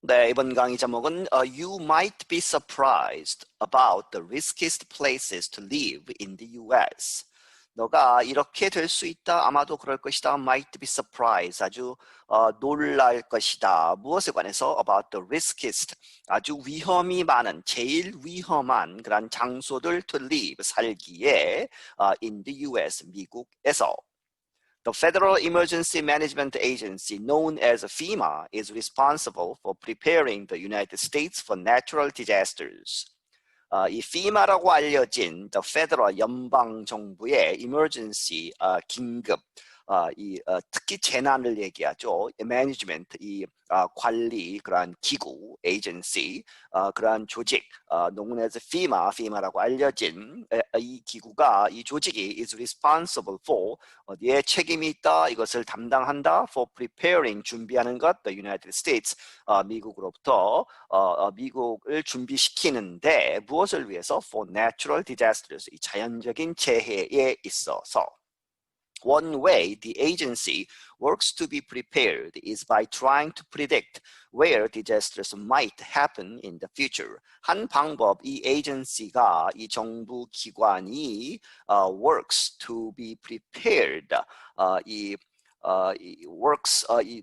네, 이번 강의 제목은 You might be surprised about the riskiest places to live in the US. 너가 이렇게 될 수 있다. 아마도 그럴 것이다. Might be surprised. 아주 놀랄 것이다. 무엇에 관해서? About the riskiest. 아주 위험이 많은, 제일 위험한 그런 장소들 to live, 살기에 in the US, 미국에서. The Federal Emergency Management Agency, known as FEMA, is responsible for preparing the United States for natural disasters. 이 FEMA라고 알려진 the Federal 연방 정부의 emergency 긴급 특히 재난을 얘기하죠. Management 이 관리 그러한 기구, agency 그러한 조직, known as FEMA라고 알려진 이 기구가 이 조직이 is responsible for 어디에 책임이 있다. 이것을 담당한다. For preparing 준비하는 것, the United States 미국으로부터 미국을 준비시키는데 무엇을 위해서? For natural disasters 이 자연적인 재해에 있어서. One way the agency works to be prepared is by trying to predict where disasters might happen in the future. 한 방법, 이 agency가, 이 정부 기관이 works to be prepared,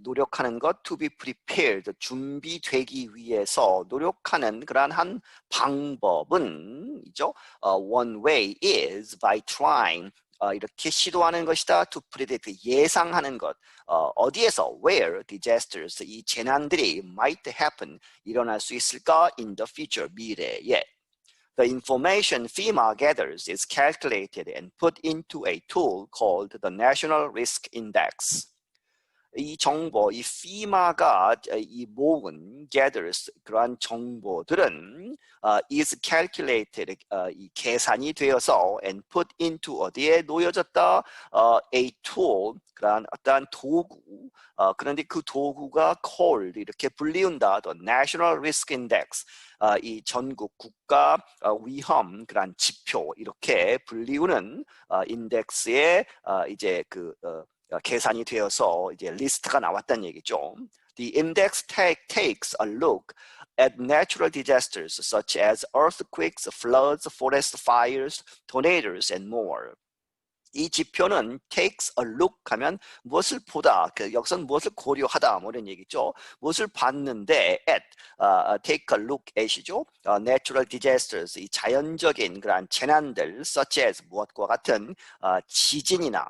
노력하는 것, to be prepared, 준비되기 위해서 노력하는 그러한 한 방법은, one way is by trying, 이렇게 시도하는 것이다. To predict, 예상하는 것. 어디에서? Where disasters, 이 재난들이 might happen, 일어날 수 있을까? In the future, 미래에. The information FEMA gathers is calculated and put into a tool called the National Risk Index. 이 정보, 이 FEMA가 이 모은 gathers 그러한 정보들은 is calculated 이 계산이 되어서 and put into 어디에 놓여졌다? A tool 그러한 어떠한 도구. 그런데 그 도구가 called 이렇게 불리운다. The National Risk Index. 이 전국 국가 위험 그러한 지표 이렇게 불리우는 인덱스에 이제 계산이 되어서 이제 리스트가 나왔다는 얘기죠. The index takes a look at natural disasters such as earthquakes, floods, forest fires, tornadoes, and more. 이 지표는 takes a look 하면 무엇을 보다, 여기서는 무엇을 고려하다 뭐 이런 얘기죠. 무엇을 봤는데 at, take a look at이죠. natural disasters, 이 자연적인 그런 재난들 such as 무엇과 같은 지진이나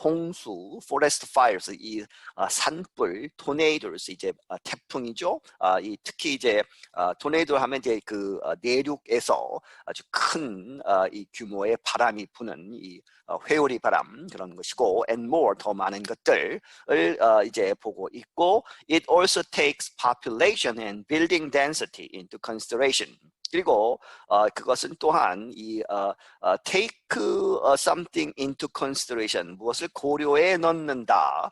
홍수, forest fires, 이 산불, tornadoes, 이제 태풍이죠. 이 특히 이제 tornado 하면 이제 내륙에서 아주 큰 이 규모의 바람이 부는 이 회오리 바람 그런 것이고, and more 더 많은 것들을 이제 보고 있고, it also takes population and building density into consideration. 그리고 그것은 또한 이 take something into consideration, 무엇을 고려해 넣는다.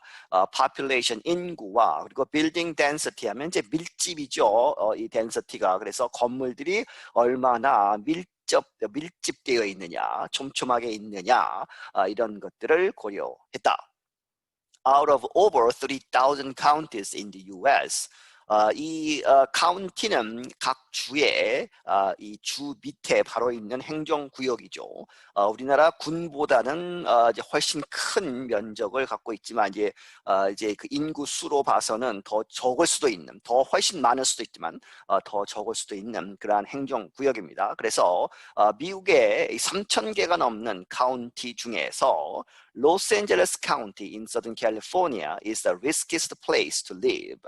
population, 인구와 그리고 building density 하면 이제 밀집이죠. 이 density가. 그래서 건물들이 얼마나 밀집되어 있느냐, 촘촘하게 있느냐, 이런 것들을 고려했다. Out of over 3,000 counties in the US, 이 카운티는 각 주에 이 주 밑에 바로 있는 행정구역이죠. 우리나라 군보다는 이제 훨씬 큰 면적을 갖고 있지만 이제 그 인구 수로 봐서는 더 적을 수도 있는, 더 훨씬 많을 수도 있지만 더 적을 수도 있는 그러한 행정구역입니다. 그래서 미국의 3,000개가 넘는 카운티 중에서 로스앤젤레스 카운티 in Southern California is the riskiest place to live.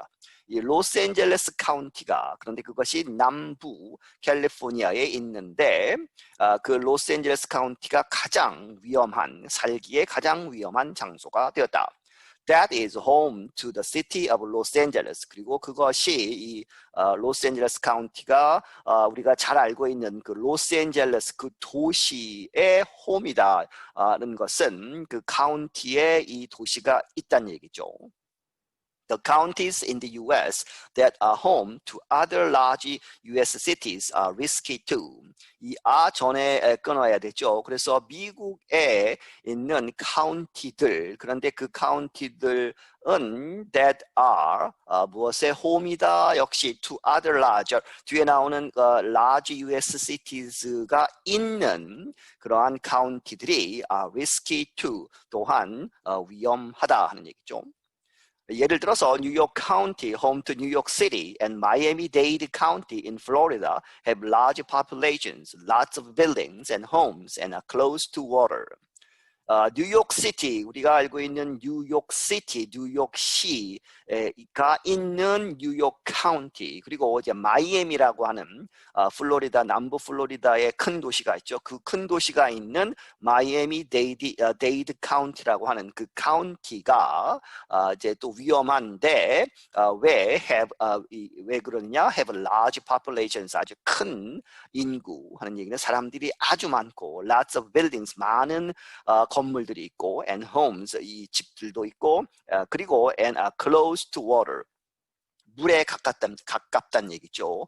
이 로스앤젤레스 카운티가, 그런데 그것이 남부 캘리포니아에 있는데 그 로스앤젤레스 카운티가 가장 위험한, 살기에 가장 위험한 장소가 되었다. That is home to the city of Los Angeles. 그리고 그것이 이 로스앤젤레스 카운티가 우리가 잘 알고 있는 그 로스앤젤레스 그 도시의 홈이다는 것은 그 카운티에 이 도시가 있다는 얘기죠. The counties in the U.S. that are home to other large U.S. cities are risky too. 이 전에 끊어야 되죠. 그래서 미국에 있는 카운티들, 그런데 그 카운티들은 that are 무엇의 home이다. 역시 to other large, 뒤에 나오는 large U.S. cities가 있는 그러한 카운티들이 risky too, 또한 위험하다 하는 얘기죠. 예를 들어서 뉴욕 카운티, home to New York City, and Miami-Dade County in Florida have large populations, lots of buildings and homes, and are close to water. 뉴욕시티, 우리가 알고 있는 뉴욕시티, 뉴욕시가 있는 뉴욕 카운티, 그리고 이제 마이애미라고 하는 플로리다, 남부 플로리다의 큰 도시가 있죠. 그 큰 도시가 있는 마이애미 데이드 카운티라고 하는 그 카운티가 이제 또 위험한데 왜 그러느냐? have large populations, 아주 큰 인구 하는 얘기는 사람들이 아주 많고, lots of buildings, 많은 건물들이 있고, and homes, 이 집들도 있고, 그리고 and are close to water, 물에 가깝다는 얘기죠.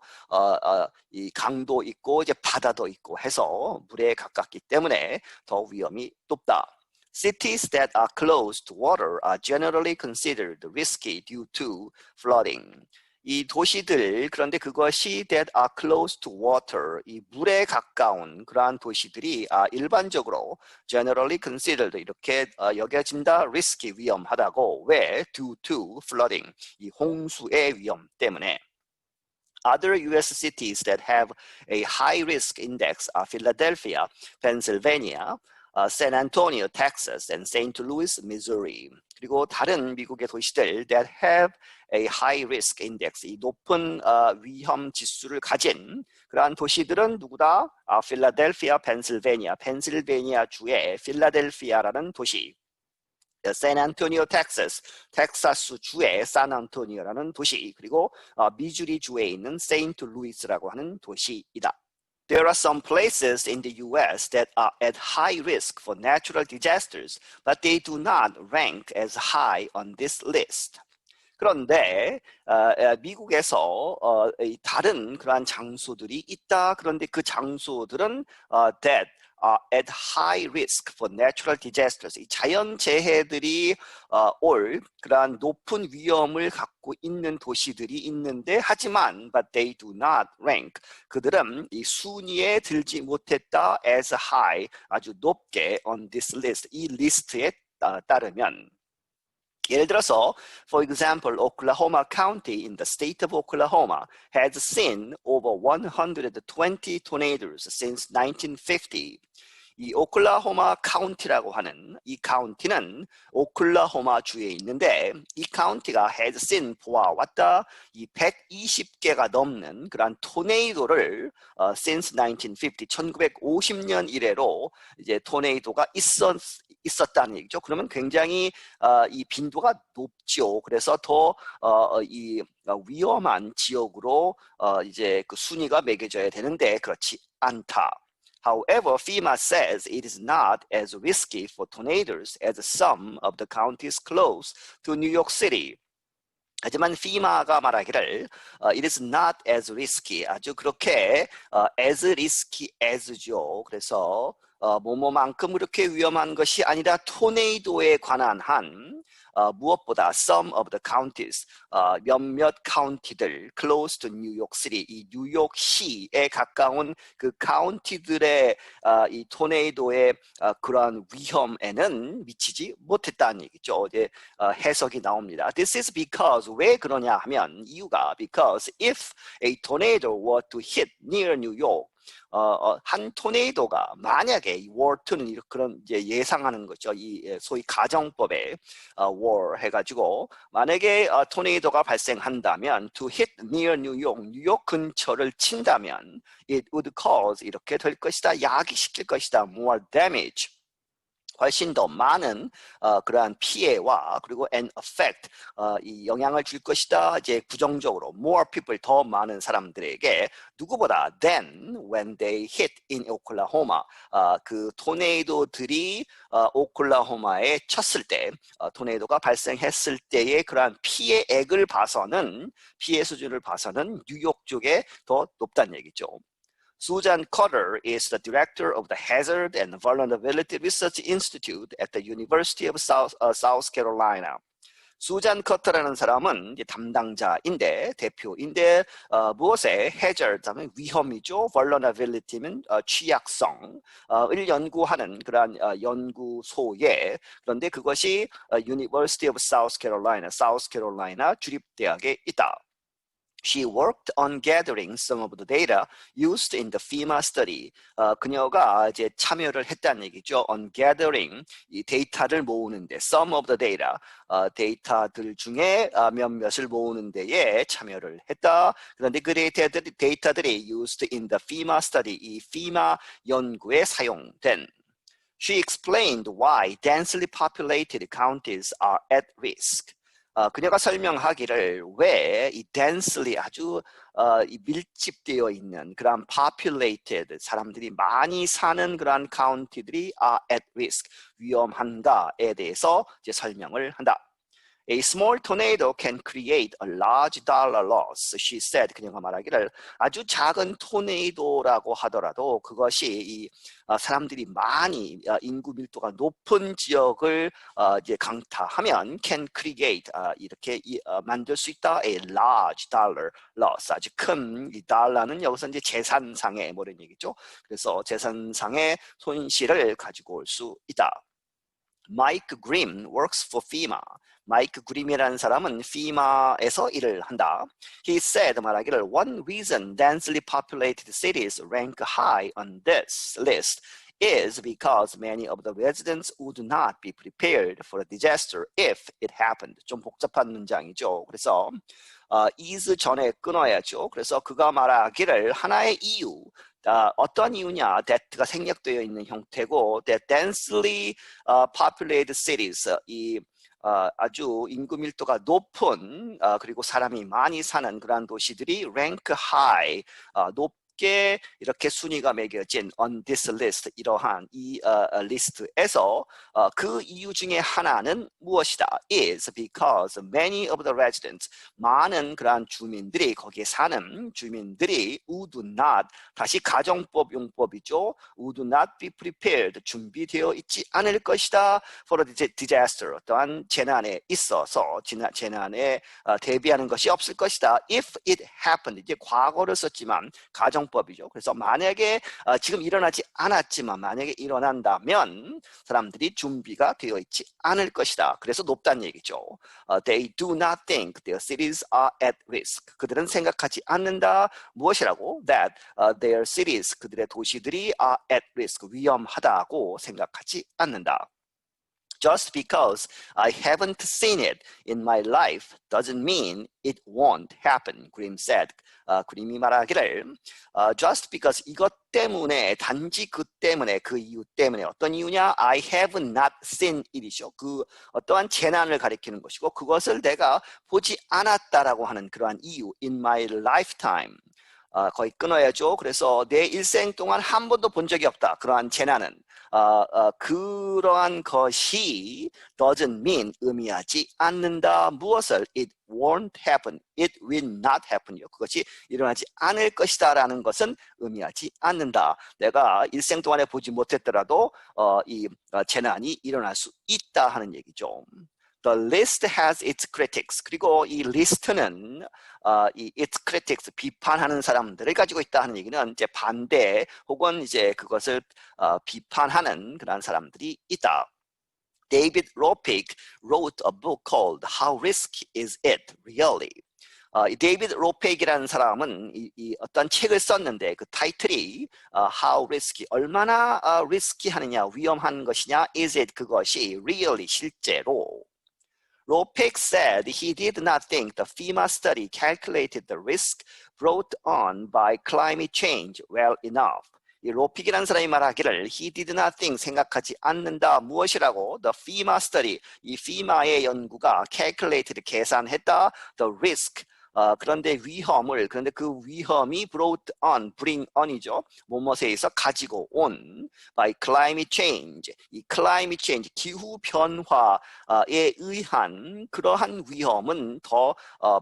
이 강도 있고 이제 바다도 있고 해서 물에 가깝기 때문에 더 위험이 높다. Cities that are close to water are generally considered risky due to flooding. 이 도시들, 그런데 그것이 that are close to water, 이 물에 가까운 그러한 도시들이 일반적으로 generally considered, 이렇게 여겨진다, risky, 위험하다고. 왜? due to flooding, 이 홍수의 위험 때문에. Other U.S. cities that have a high risk index are Philadelphia, Pennsylvania, San Antonio, Texas, and St. Louis, Missouri. 그리고 다른 미국의 도시들 that have a high risk index, 이 높은 위험 지수를 가진 그러한 도시들은 누구다? 필라델피아, 펜실베니아 주의 필라델피아라는 도시, 샌안토니오, 텍사스 주의 산안토니오라는 도시, 그리고 미주리 주에 있는 세인트 루이스라고 하는 도시이다. There are some places in the U.S. that are at high risk for natural disasters, but they do not rank as high on this list. 그런데 미국에서 다른 그러한 장소들이 있다. 그런데 그 장소들은 that are at high risk for natural disasters. 이 자연재해들이 올 그러한 높은 위험을 갖고 있는 도시들이 있는데, 하지만 but they do not rank, 그들은 이 순위에 들지 못했다 as high, 아주 높게 on this list, 이 리스트에 따르면. 예를 들어서, for example, Oklahoma County in the state of Oklahoma has seen over 120 tornadoes since 1950. 이 오클라호마 카운티라고 하는 이 카운티는 오클라호마 주에 있는데, 이 카운티가 has seen, 보아왔다, 이 120개가 넘는 그러한 토네이도를 since 1950, 1950년 이래로 이제 토네이도가 있었다는 얘기죠. 그러면 굉장히 이 빈도가 높죠. 그래서 더 이 위험한 지역으로 이제 그 순위가 매겨져야 되는데 그렇지 않다. However, FEMA says it is not as risky for tornadoes as some of the counties close to New York City. 하지만 FEMA가 말하기를 it is not as risky, 아주 그렇게 as risky as죠. 그래서 뭐뭐만큼 그렇게 위험한 것이 아니라 토네이도에 관한 한 무엇보다 some of the counties, 몇몇 카운티들 close to New York City, 이 뉴욕시에 가까운 그 카운티들의 이 토네이도의 그러한 위험에는 미치지 못했다는 얘기죠. 이제 해석이 나옵니다. This is because, 왜 그러냐 하면 이유가 because if a tornado were to hit near New York, 한 토네이도가 만약에 war to는 그런 이제 예상하는 거죠. 이 소위 가정법에 war 해가지고 만약에 토네이도가 발생한다면 to hit near New York, 뉴욕 근처를 친다면 it would cause, 이렇게 될 것이다, 야기시킬 것이다, more damage, 훨씬 더 많은 그러한 피해와 그리고 an effect 이 영향을 줄 것이다. 이제 부정적으로 more people 더 많은 사람들에게 누구보다 than when they hit in Oklahoma 그 토네이도들이 오클라호마에 쳤을 때 토네이도가 발생했을 때의 그러한 피해액을 봐서는 피해 수준을 봐서는 뉴욕 쪽에 더 높다는 얘기죠. Susan Cotter is the director of the Hazard and Vulnerability Research Institute at the University of South Carolina. 수잔 커터라는 사람은 이제 담당자인데 대표인데 무엇에 hazard 하면 위험이죠. vulnerability는 취약성을 연구하는 그러한 연구소에 그런데 그것이 University of South Carolina 주립대학에 있다. She worked on gathering some of the data used in the FEMA study. 그녀가 이제 참여를 했다는 얘기죠. On gathering, 이 데이터를 모으는데, some of the data, 데이터들 중에 몇몇을 모으는 데에 참여를 했다. 그런데 그 데이터들이 used in the FEMA study, 이 FEMA 연구에 사용된. She explained why densely populated counties are at risk. 그녀가 설명하기를 왜 이 densely 아주 이 밀집되어 있는 그런 populated 사람들이 많이 사는 그런 카운티들이 are at risk 위험한가에 대해서 이제 설명을 한다. A small tornado can create a large dollar loss, she said. 그녀가 말하기를 아주 작은 토네이도라고 하더라도 그것이 이 사람들이 많이 인구 밀도가 높은 지역을 이제 강타하면 can create 이렇게 만들 수 있다. A large dollar loss. 아주 큰 이 달러는 여기서 이제 재산상의 뭐 이런 얘기죠. 그래서 재산상의 손실을 가지고 올 수 있다. Mike Grimm works for FEMA. 마이크 그림이라는 사람은 FEMA에서 일을 한다. He said 말하기를 one reason densely populated cities rank high on this list is because many of the residents would not be prepared for a disaster if it happened. 좀 복잡한 문장이죠. 그래서 is 전에 끊어야죠. 그래서 그가 말하기를 하나의 이유 어떤 이유냐? that가 생략되어 있는 형태고 that densely populated cities 이 아주 인구 밀도가 높은 그리고 사람이 많이 사는 그러한 도시들이 rank high 높게 이렇게 순위가 매겨진 on this list 이러한 이 리스트에서 그 이유 중에 하나는 무엇이다? is because many of the residents 많은 그러한 주민들이 거기에 사는 주민들이 would not 다시 가정법 용법이죠. would not be prepared 준비되어 있지 않을 것이다 for a disaster 어떠한 재난에 있어서 재난에 대비하는 것이 없을 것이다. if it happened 이제 과거를 썼지만 가정법이죠. 그래서 만약에 지금 일어나지 않았지만 만약에 일어난다면 사람들이 준비가 되어 있지 않을 것이다. 그래서 높다는 얘기죠. They do not think their cities are at risk. 그들은 생각하지 않는다. 무엇이라고? That their cities 그들의 도시들이 are at risk 위험하다고 생각하지 않는다. Just because I haven't seen it in my life doesn't mean it won't happen, Grimm said. 그림이 말하기를 just because 이것 때문에 단지 그 때문에 그 이유 때문에 어떤 이유냐? I have not seen it이죠. 그 어떠한 재난을 가리키는 것이고 그것을 내가 보지 않았다라고 하는 그러한 이유 in my lifetime. 거의 끊어야죠. 그래서 내 일생 동안 한 번도 본 적이 없다. 그러한 재난은 그러한 것이 doesn't mean 의미하지 않는다. 무엇을? It won't happen. It will not happen요. 그것이 일어나지 않을 것이다 라는 것은 의미하지 않는다. 내가 일생 동안에 보지 못했더라도 이 재난이 일어날 수 있다 하는 얘기죠. The list has its critics. 그리고 이 리스트는 이 its critics 비판하는 사람들을 가지고 있다 하는 얘기는 이제 반대 혹은 이제 그것을 비판하는 그런 사람들이 있다. David Ropick wrote a book called How Risky Is It Really? 데이비드 로펙이라는 사람은 이 어떤 책을 썼는데 그 타이틀이 How Risky 얼마나 리스키하느냐 위험한 것이냐 is it 그것이 really 실제로 Ropick said he did not think the FEMA study calculated the risk brought on by climate change well enough. 이 로픽이라는 사람이 말하기를 he did not think 생각하지 않는다 무엇이라고 the FEMA study 이 FEMA의 연구가 calculated 계산했다 the risk 그런데 그런데 그 위험이 brought on, bring on이죠. 뭐뭐에 의해서 가지고 온 by climate change. 이 climate change, 기후 변화에 의한 그러한 위험은 더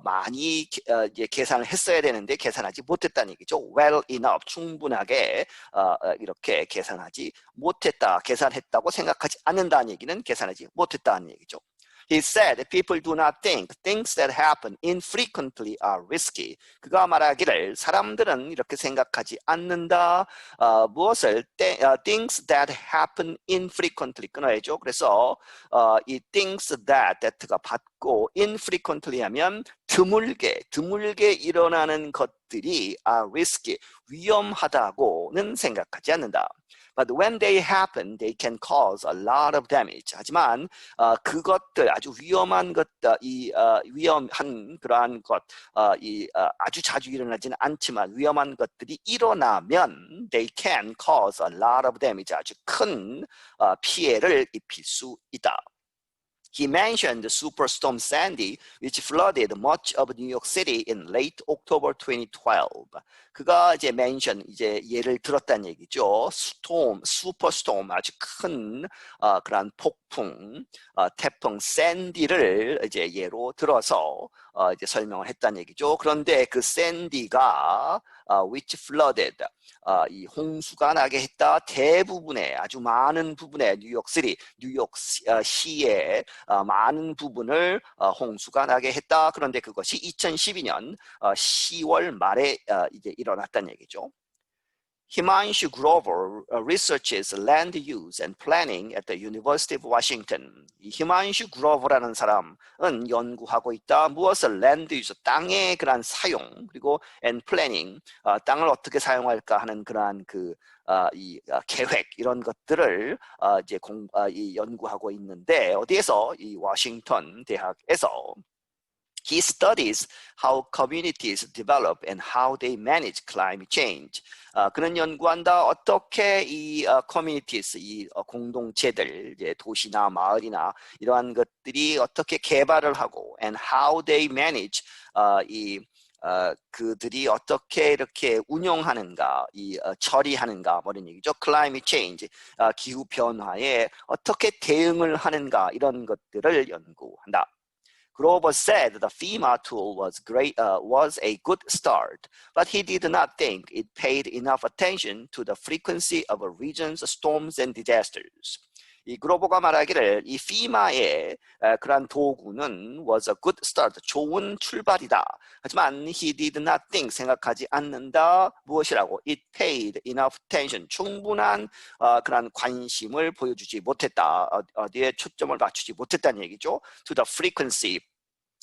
많이 이제 계산을 했어야 되는데 계산하지 못했다는 얘기죠. well enough, 충분하게 이렇게 계산하지 못했다. 계산했다고 생각하지 않는다는 얘기는 계산하지 못했다는 얘기죠. He said people do not think things that happen infrequently are risky. 그가 말하기를 사람들은 이렇게 생각하지 않는다. 무엇을 things that happen infrequently 끊어야죠. 그래서 이 things that가 받고 infrequently 하면 드물게 일어나는 것들이 are risky. 위험하다고는 생각하지 않는다. But when they happen, they can cause a lot of damage. 하지만 그것들 아주 위험한 위험한 그러한 것, 아주 자주 일어나지는 않지만 위험한 것들이 일어나면 they can cause a lot of damage. 아주 큰 피해를 입힐 수 있다. He mentioned Superstorm Sandy, which flooded much of New York City in late October 2012. 그가 이제 예를 들었다는 얘기죠. 슈퍼스톰, 아주 큰 그런 폭풍, 태풍 샌디를 이제 예로 들어서 이제 설명을 했다는 얘기죠. 그런데 그 샌디가 which flooded, 이 홍수가 나게 했다. 대부분의 아주 많은 부분의 뉴욕시의 많은 부분을 홍수가 나게 했다. 그런데 그것이 2012년 10월 말에 이제 일어났다는 얘기죠. Himanshu Grover researches land use and planning at the University of Washington. 이 히만슈 그로버라는 사람은 연구하고 있다. 무엇을 land use, 땅의 그런 사용, 그리고 and planning, 땅을 어떻게 사용할까 하는 그러한 계획 이런 것들을 이제 연구하고 있는데 어디에서 이 워싱턴 대학에서. He studies how communities develop and how they manage climate change. 그는 연구한다. 어떻게 이 communities, 이 공동체들, 이제 도시나 마을이나 이러한 것들이 어떻게 개발을 하고 and how they manage 그들이 어떻게 이렇게 운영하는가, 처리하는가, 뭐 이런 얘기죠. Climate change, 기후 변화에 어떻게 대응을 하는가 이런 것들을 연구한다. Grover said the FEMA tool was a good start, but he did not think it paid enough attention to the frequency of a region's storms and disasters. 이 그로버가 말하기를 이 FEMA의 그러한 도구는 was a good start, 좋은 출발이다. 하지만 he did not think, 생각하지 않는다. 무엇이라고? It paid enough attention, 충분한 그러한 관심을 보여주지 못했다. 어디에 초점을 맞추지 못했다는 얘기죠. To the frequency,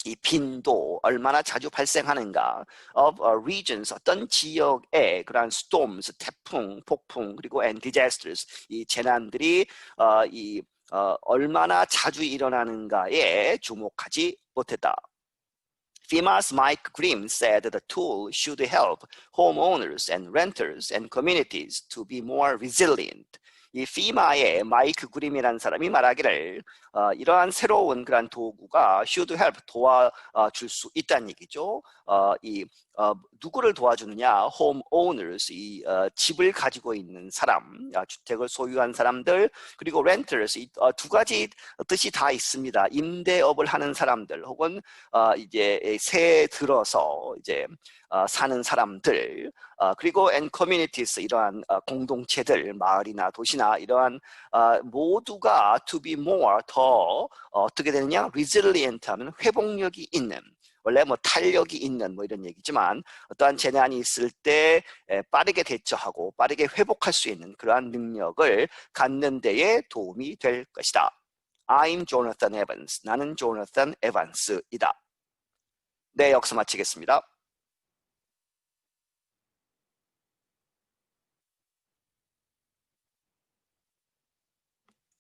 이 빈도, 얼마나 자주 발생하는가 of regions, 어떤 지역의 그러한 storms, 태풍, 폭풍, 그리고 and disasters, 이 재난들이 얼마나 자주 일어나는가에 주목하지 못했다. FEMA's Mike Grimm said the tool should help homeowners and renters and communities to be more resilient. 이 FEMA의 마이크 그림이라는 사람이 말하기를 이러한 새로운 그런 도구가 should help, 도와줄 수 있다는 얘기죠. 누구를 도와주느냐? homeowners, 집을 가지고 있는 사람, 주택을 소유한 사람들, 그리고 renters, 두 가지 뜻이 다 있습니다. 임대업을 하는 사람들, 혹은 이제 새 들어서 이제 사는 사람들, 그리고 and communities, 이러한 공동체들, 마을이나 도시나 이러한 모두가 to be more, 더 어떻게 되느냐? resilient 하면 회복력이 있는, 원래 탄력이 있는 이런 얘기지만 어떠한 재난이 있을 때 빠르게 대처하고 빠르게 회복할 수 있는 그러한 능력을 갖는 데에 도움이 될 것이다. I'm Jonathan Evans. 나는 조나탄 에반스이다. 네, 여기서 마치겠습니다.